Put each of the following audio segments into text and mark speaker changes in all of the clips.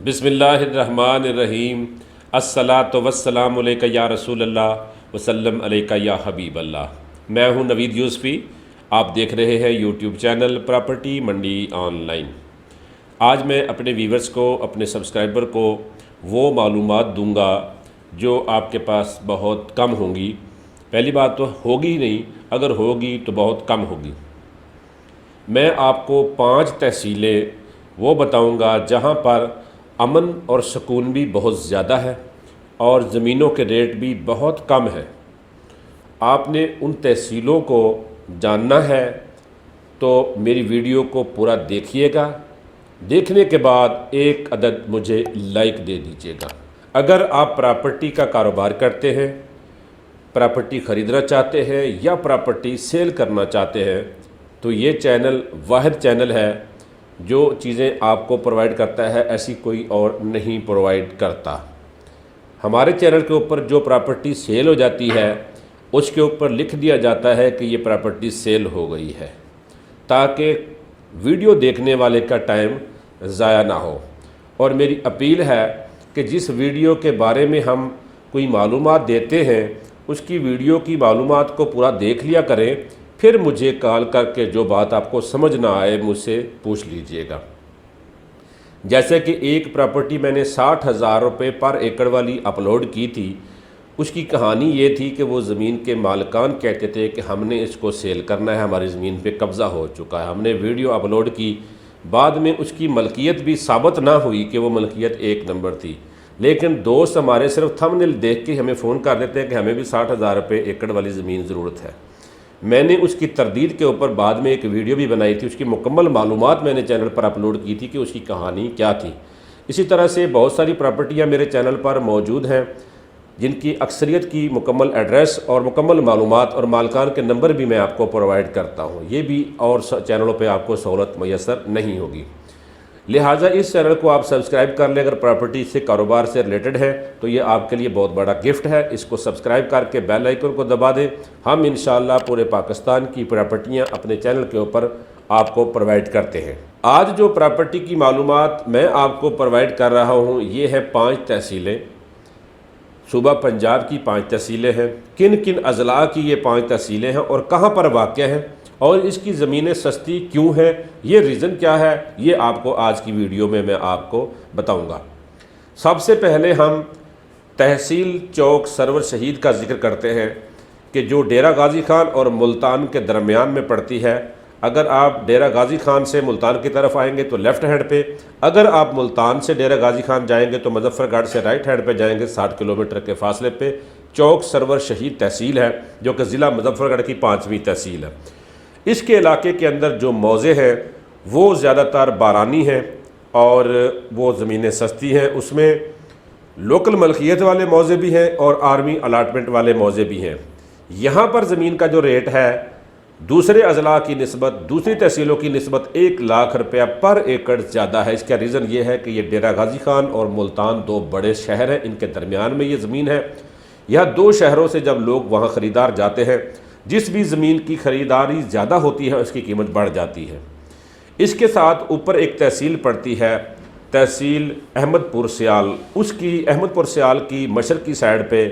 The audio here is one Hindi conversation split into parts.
Speaker 1: बिस्मिल्लाहिर्रहमानिर्रहीम। अस्सलातु वस्सलामु अलैका या रसूल अल्लाह वसल्लम अलैका या हबीब अल्लाह। मैं हूं नवीद यूसुफ़ी। आप देख रहे हैं यूट्यूब चैनल प्रॉपर्टी मंडी ऑनलाइन। आज मैं अपने व्यूवर्स को, अपने सब्सक्राइबर को वो मालूमात दूंगा जो आपके पास बहुत कम होंगी। पहली बात तो होगी ही नहीं, अगर होगी तो बहुत कम होगी। मैं आपको 5 तहसीलें वो बताऊंगा जहां पर अमन और सुकून भी बहुत ज़्यादा है और ज़मीनों के रेट भी बहुत कम है। आपने उन तहसीलों को जानना है तो मेरी वीडियो को पूरा देखिएगा। देखने के बाद एक अदद मुझे लाइक दे दीजिएगा। अगर आप प्रॉपर्टी का कारोबार करते हैं, प्रॉपर्टी ख़रीदना चाहते हैं या प्रॉपर्टी सेल करना चाहते हैं तो ये चैनल वाहिद चैनल है जो चीज़ें आपको प्रोवाइड करता है, ऐसी कोई और नहीं प्रोवाइड करता। हमारे चैनल के ऊपर जो प्रॉपर्टी सेल हो जाती है उसके ऊपर लिख दिया जाता है कि ये प्रॉपर्टी सेल हो गई है, ताकि वीडियो देखने वाले का टाइम ज़ाया ना हो। और मेरी अपील है कि जिस वीडियो के बारे में हम कोई मालूमात देते हैं उसकी वीडियो की मालूमात को पूरा देख लिया करें, फिर मुझे कॉल करके जो बात आपको समझ ना आए मुझसे पूछ लीजिएगा। जैसे कि एक प्रॉपर्टी मैंने 60,000 रुपये पर एकड़ वाली अपलोड की थी। उसकी कहानी ये थी कि वो ज़मीन के मालिकान कहते थे कि हमने इसको सेल करना है, हमारी ज़मीन पे कब्ज़ा हो चुका है। हमने वीडियो अपलोड की, बाद में उसकी मलकियत भी साबित ना हुई कि वो मलकियत 1 नंबर थी। लेकिन दोस्त हमारे सिर्फ थंबनेल देख के हमें फ़ोन कर देते हैं कि हमें भी 60,000 रुपये एकड़ वाली ज़मीन ज़रूरत है। मैंने उसकी तरदीद के ऊपर बाद में एक वीडियो भी बनाई थी, उसकी मुकम्मल मालूमात मैंने चैनल पर अपलोड की थी कि उसकी कहानी क्या थी। इसी तरह से बहुत सारी प्रॉपर्टियां मेरे चैनल पर मौजूद हैं जिनकी अक्सरियत की मुकम्मल एड्रेस और मुकम्मल मालूमात और मालकान के नंबर भी मैं आपको प्रोवाइड करता हूं। ये भी और चैनलों पे आपको सहूलत मैसर नहीं होगी। लिहाजा इस चैनल को आप सब्सक्राइब कर लें। अगर प्रॉपर्टी से कारोबार से रिलेटेड है तो ये आपके लिए बहुत बड़ा गिफ्ट है। इसको सब्सक्राइब करके बेल आइकन को दबा दें। हम इंशाल्लाह पूरे पाकिस्तान की प्रॉपर्टियां अपने चैनल के ऊपर आपको प्रोवाइड करते हैं। आज जो प्रॉपर्टी की मालूमात मैं आपको प्रोवाइड कर रहा हूँ ये है 5 तहसीलें। सूबा पंजाब की 5 तहसीलें हैं। किन किन अजला की ये 5 तहसीलें हैं और कहाँ पर वाक़या हैं और इसकी ज़मीनें सस्ती क्यों हैं, ये रीज़न क्या है, ये आपको आज की वीडियो में मैं आपको बताऊंगा। सबसे पहले हम तहसील चौक सरवर शहीद का जिक्र करते हैं कि जो डेरा गाजी खान और मुल्तान के दरमियान में पड़ती है। अगर आप डेरा गाजी खान से मुल्तान की तरफ आएंगे तो लेफ़्ट हैंड पे, अगर आप मुल्तान से डेरा गाजी खान जाएंगे तो मुजफ्फरगढ़ से राइट हैंड पे जाएंगे। 60 किलोमीटर के फासले पे चौक सरवर शहीद तहसील है जो कि ज़िला मुजफ्फरगढ़ की 5वीं तहसील है। इसके इलाके के अंदर जो मौज़े हैं वो ज़्यादातर बारानी हैं और वो ज़मीनें सस्ती हैं। उसमें लोकल मलकियत वाले मौज़े भी हैं और आर्मी अलाटमेंट वाले मौज़े भी हैं। यहाँ पर ज़मीन का जो रेट है दूसरे अजला की निस्बत, दूसरी तहसीलों की निस्बत 1 लाख रुपया पर एकड़ ज़्यादा है। इसका रीज़न ये है कि ये डेरा गाजी खान और मुल्तान 2 बड़े शहर हैं, इनके दरमियान में ये ज़मीन है। यह 2 शहरों से जब लोग वहाँ ख़रीदार जाते हैं, जिस भी ज़मीन की ख़रीदारी ज़्यादा होती है उसकी कीमत बढ़ जाती है। इसके साथ ऊपर एक तहसील पड़ती है, तहसील अहमदपुर सियाल। उसकी अहमदपुर सियाल की मशरक़ी साइड पे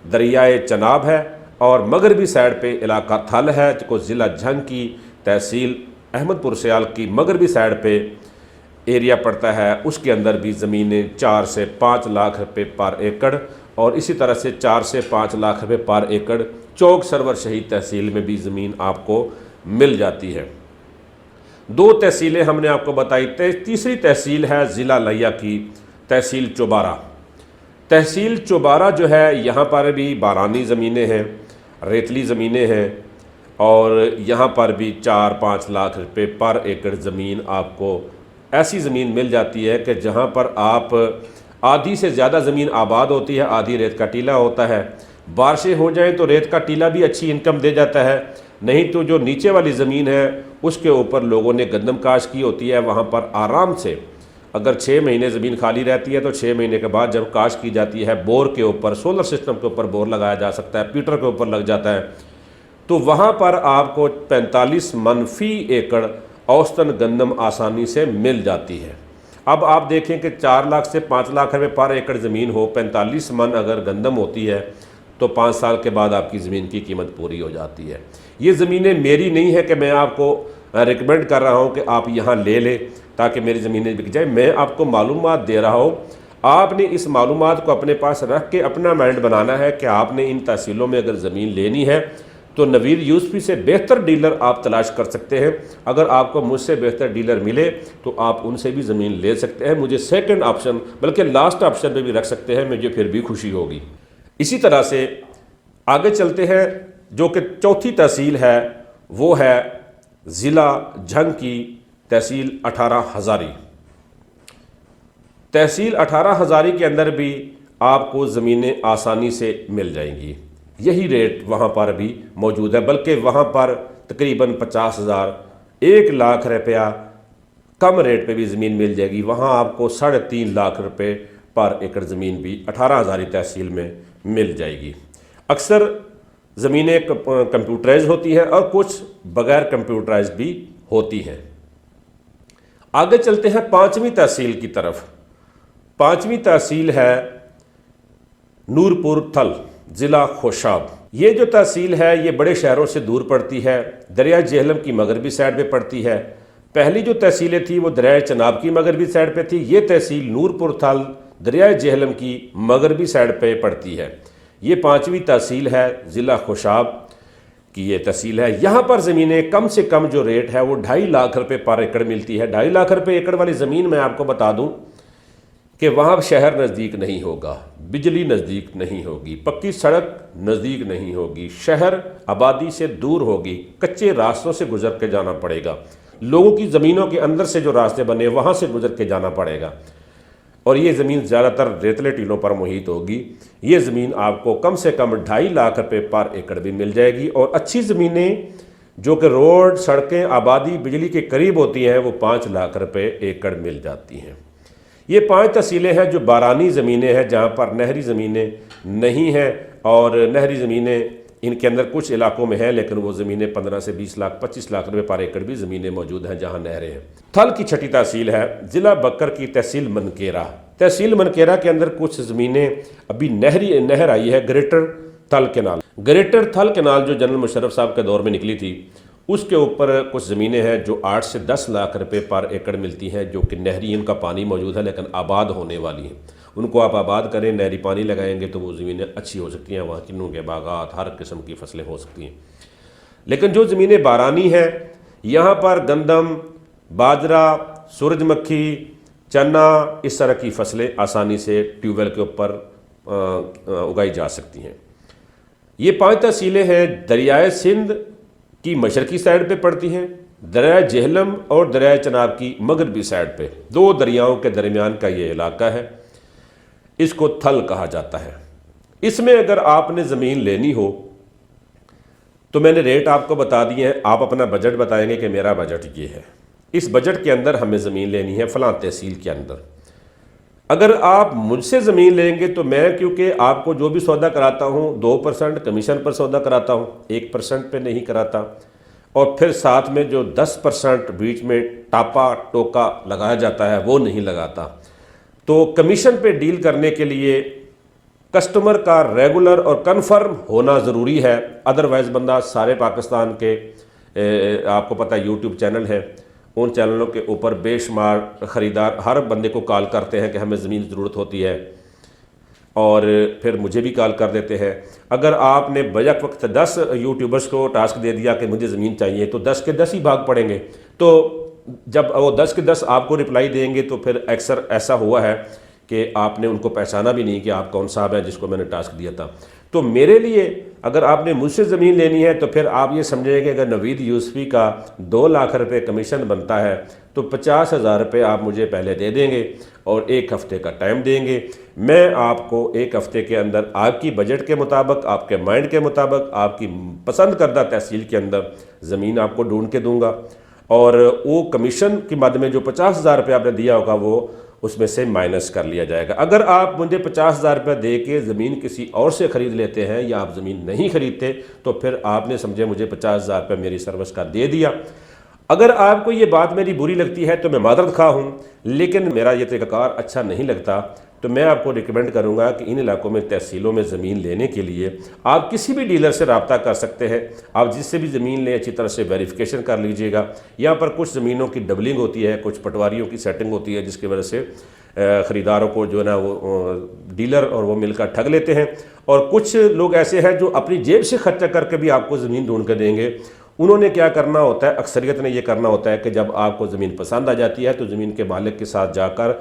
Speaker 1: दरियाए चनाब है और मगरबी साइड पे इलाका थल है। को ज़िला झंग की तहसील अहमदपुर सियाल की मगरबी साइड पे एरिया पड़ता है। उसके अंदर भी ज़मीनें 4 से 5 लाख रुपये पर एकड़ और इसी तरह से 4 से 5 लाख रुपये पर एकड़ चौक सरवर शहीद तहसील में भी ज़मीन आपको मिल जाती है। 2 तहसीलें हमने आपको बताई। तीसरी तहसील है ज़िला लिया की तहसील चौबारा। तहसील चौबारा जो है यहाँ पर भी बारानी ज़मीनें हैं, रेतली ज़मीनें हैं और यहाँ पर भी 4-5 लाख रुपये पर एकड़ ज़मीन आपको ऐसी ज़मीन मिल जाती है कि जहाँ पर आप आधी से ज़्यादा ज़मीन आबाद होती है, आधी रेत का टीला होता है। बारिशें हो जाएं तो रेत का टीला भी अच्छी इनकम दे जाता है, नहीं तो जो नीचे वाली ज़मीन है उसके ऊपर लोगों ने गंदम काश की होती है। वहाँ पर आराम से अगर 6 महीने ज़मीन खाली रहती है तो 6 महीने के बाद जब काश की जाती है, बोर के ऊपर, सोलर सिस्टम के ऊपर बोर लगाया जा सकता है, पीटर के ऊपर लग जाता है, तो वहाँ पर आपको 45 मन फी एकड़ औसतन गंदम आसानी से मिल जाती है। अब आप देखें कि 4 लाख से 5 लाख रुपए पर एकड़ ज़मीन हो, 45 मन अगर गंदम होती है तो 5 साल के बाद आपकी ज़मीन की कीमत पूरी हो जाती है। ये ज़मीनें मेरी नहीं है कि मैं आपको रिकमेंड कर रहा हूँ कि आप यहाँ ले लें ताकि मेरी ज़मीनें बिक जाए। मैं आपको मालूमात दे रहा हूँ, आपने इस मालूमात को अपने पास रख के अपना माइंड बनाना है कि आपने इन तहसीलों में अगर ज़मीन लेनी है तो नवीद यूसुफी से बेहतर डीलर आप तलाश कर सकते हैं। अगर आपको मुझसे बेहतर डीलर मिले तो आप उनसे भी ज़मीन ले सकते हैं, मुझे सेकंड ऑप्शन बल्कि लास्ट ऑप्शन पे भी रख सकते हैं, मुझे फिर भी खुशी होगी। इसी तरह से आगे चलते हैं, जो कि चौथी तहसील है वो है ज़िला झंग की तहसील 18 हज़ारी। तहसील 18 हज़ारी के अंदर भी आपको ज़मीनें आसानी से मिल जाएंगी, यही रेट वहाँ पर भी मौजूद है, बल्कि वहाँ पर तकरीबन 50,000 1 लाख रुपया कम रेट पे भी ज़मीन मिल जाएगी। वहाँ आपको 3.5 लाख रुपए पर एकड़ ज़मीन भी 18 हज़ारी तहसील में मिल जाएगी। अक्सर ज़मीनें कंप्यूटराइज होती हैं और कुछ बग़ैर कंप्यूटराइज भी होती हैं। आगे चलते हैं 5वीं तहसील की तरफ। 5वीं तहसील है नूरपुर थल, ज़िला खोशाब। ये जो तहसील है ये बड़े शहरों से दूर पड़ती है, दरिया जेहलम की मगरबी साइड पे पड़ती है। पहली जो तहसीलें थी वो दरिया चनाब की मगरबी साइड पे थी, ये तहसील नूरपुर थल दरिया जेहलम की मगरबी साइड पे पड़ती है। ये 5वीं तहसील है, ज़िला खोशाब की ये तहसील है। यहाँ पर ज़मीनें कम से कम जो रेट है वो 2.5 लाख रुपये पर एकड़ मिलती है। 2.5 लाख रुपये एकड़ वाली ज़मीन मैं आपको बता दूँ कि वहाँ शहर नज़दीक नहीं होगा, बिजली नज़दीक नहीं होगी, पक्की सड़क नज़दीक नहीं होगी, शहर आबादी से दूर होगी, कच्चे रास्तों से गुजर के जाना पड़ेगा, लोगों की ज़मीनों के अंदर से जो रास्ते बने वहाँ से गुजर के जाना पड़ेगा। और ये ज़मीन ज़्यादातर रेतले टीलों पर मुहित होगी। ये ज़मीन आपको कम से कम 2.5 लाख रुपये पर एकड़ भी मिल जाएगी। और अच्छी ज़मीनें जो कि रोड, सड़कें, आबादी, बिजली के करीब होती हैं वो 5 लाख रुपये एकड़ मिल जाती हैं। ये 5 तहसीलें हैं जो बारानी ज़मीनें हैं, जहाँ पर नहरी ज़मीनें नहीं हैं, और नहरी ज़मीनें इनके अंदर कुछ इलाकों में हैं, लेकिन वो ज़मीनें 15 से 20 लाख 25 लाख रुपये पर एकड़ भी ज़मीनें मौजूद हैं जहाँ नहरें हैं। थल की छठी तहसील है ज़िला बकर की तहसील मनकेरा। तहसील मनकेरा के अंदर कुछ ज़मीनें अभी नहर आई है, ग्रेटर थल केनाल। ग्रेटर थल केनाल जो जनरल मुशर्रफ साहब के दौर में निकली थी, उसके ऊपर कुछ ज़मीनें हैं जो 8 से 10 लाख रुपए पर एकड़ मिलती हैं, जो कि नहरी इनका पानी मौजूद है लेकिन आबाद होने वाली हैं। उनको आप आबाद करें, नहरी पानी लगाएंगे तो वो ज़मीनें अच्छी हो सकती हैं, वहाँ किन्नू के बागात, हर किस्म की फसलें हो सकती हैं। लेकिन जो ज़मीनें बारानी हैं, यहाँ पर गंदम, बाजरा, सूरजमुखी, चना, इस तरह की फसलें आसानी से ट्यूबवेल के ऊपर उगाई जा सकती हैं। ये 5 तहसीलें हैं दरियाए सिंध की मशरकी साइड पे पड़ती हैं, दरिया जेहलम और दरिया चनाब की मगरबी साइड पे, 2 दरियाओं के दरमियान का ये इलाका है, इसको थल कहा जाता है। इसमें अगर आपने ज़मीन लेनी हो तो मैंने रेट आपको बता दिए हैं, आप अपना बजट बताएंगे कि मेरा बजट ये है, इस बजट के अंदर हमें ज़मीन लेनी है फ़लाँ तहसील के अंदर। अगर आप मुझसे ज़मीन लेंगे तो मैं, क्योंकि आपको जो भी सौदा कराता हूँ 2% कमीशन पर सौदा कराता हूँ, 1% पे नहीं कराता, और फिर साथ में जो 10% बीच में टापा टोका लगाया जाता है वो नहीं लगाता। तो कमीशन पे डील करने के लिए कस्टमर का रेगुलर और कन्फर्म होना ज़रूरी है, अदरवाइज़ बंदा सारे पाकिस्तान के आपको पता है यूट्यूब चैनल है, उन चैनलों के ऊपर बेशुमार ख़रीदार हर बंदे को कॉल करते हैं कि हमें ज़मीन की ज़रूरत होती है, और फिर मुझे भी कॉल कर देते हैं। अगर आपने बजट वक्त 10 यूट्यूबर्स को टास्क दे दिया कि मुझे ज़मीन चाहिए तो 10 के 10 ही भाग पड़ेंगे। तो जब वो 10 के 10 आपको रिप्लाई देंगे तो फिर अक्सर ऐसा हुआ है कि आपने उनको पहचाना भी नहीं कि आप कौन साहब हैं जिसको मैंने टास्क दिया था। तो मेरे लिए अगर आपने मुझसे ज़मीन लेनी है तो फिर आप ये समझें कि अगर नवीद यूसुफी का 2 लाख रुपए कमीशन बनता है तो 50,000 रुपये आप मुझे पहले दे देंगे और 1 हफ़्ते का टाइम देंगे। मैं आपको 1 हफ़्ते के अंदर आपकी बजट के मुताबिक, आपके माइंड के मुताबिक, आपकी पसंद करदा तहसील के अंदर ज़मीन आपको ढूंढ के दूंगा, और वो कमीशन के मद में जो 50,000 रुपये आपने दिया होगा वो उसमें से माइनस कर लिया जाएगा। अगर आप मुझे 50,000 रुपये दे के ज़मीन किसी और से ख़रीद लेते हैं या आप ज़मीन नहीं ख़रीदते तो फिर आपने समझे मुझे 50,000 रुपये मेरी सर्विस का दे दिया। अगर आपको ये बात मेरी बुरी लगती है तो मैं मादरत खा हूँ, लेकिन मेरा ये तरीक़ाकार अच्छा नहीं लगता, तो मैं आपको रिकमेंड करूँगा कि इन इलाकों में तहसीलों में ज़मीन लेने के लिए आप किसी भी डीलर से रब्ता कर सकते हैं। आप जिससे भी ज़मीन लें अच्छी तरह से वेरिफिकेशन कर लीजिएगा। यहाँ पर कुछ ज़मीनों की डबलिंग होती है, कुछ पटवारियों की सेटिंग होती है, जिसकी वजह से ख़रीदारों को जो है ना वो डीलर और वो मिलकर ठग लेते हैं। और कुछ लोग ऐसे हैं जो अपनी जेब से खर्चा करके भी आपको ज़मीन ढूंढ कर देंगे। उन्होंने क्या करना होता है, अक्सरियत ने यह करना होता है कि जब आपको ज़मीन पसंद आ जाती है तो ज़मीन के मालिक के साथ जाकर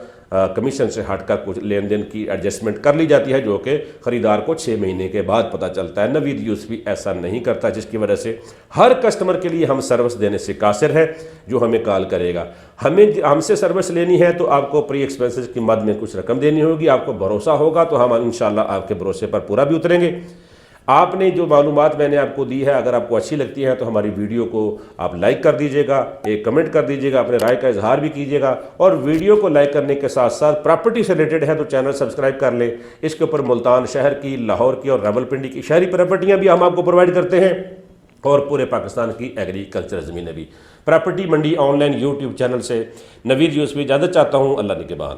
Speaker 1: कमीशन से हटकर कुछ लेन देन की एडजस्टमेंट कर ली जाती है, जो कि ख़रीदार को 6 महीने के बाद पता चलता है। नवीद यूसुफ़ी ऐसा नहीं करता, जिसकी वजह से हर कस्टमर के लिए हम सर्विस देने से कासिर है। जो हमें कॉल करेगा, हमसे सर्विस लेनी है तो आपको प्री एक्सपेंसेस की मद में कुछ रकम देनी होगी। आपको भरोसा होगा तो हम इंशाल्लाह आपके भरोसे पर पूरा भी उतरेंगे। आपने जो मालूमात मैंने आपको दी है, अगर आपको अच्छी लगती है तो हमारी वीडियो को आप लाइक कर दीजिएगा, एक कमेंट कर दीजिएगा, अपने राय का इजहार भी कीजिएगा। और वीडियो को लाइक करने के साथ साथ प्रॉपर्टी से रिलेटेड है तो चैनल सब्सक्राइब कर लें। इसके ऊपर मुल्तान शहर की, लाहौर की और रावलपिंडी की शहरी प्रॉपर्टियाँ भी हम आपको प्रोवाइड करते हैं, और पूरे पाकिस्तान की एग्रीकल्चर ज़मीनें भी। प्रॉपर्टी मंडी ऑनलाइन यूट्यूब चैनल से नवीद यूसुफ़ी इजाज़त चाहता हूँ। अल्लाह निगहबान।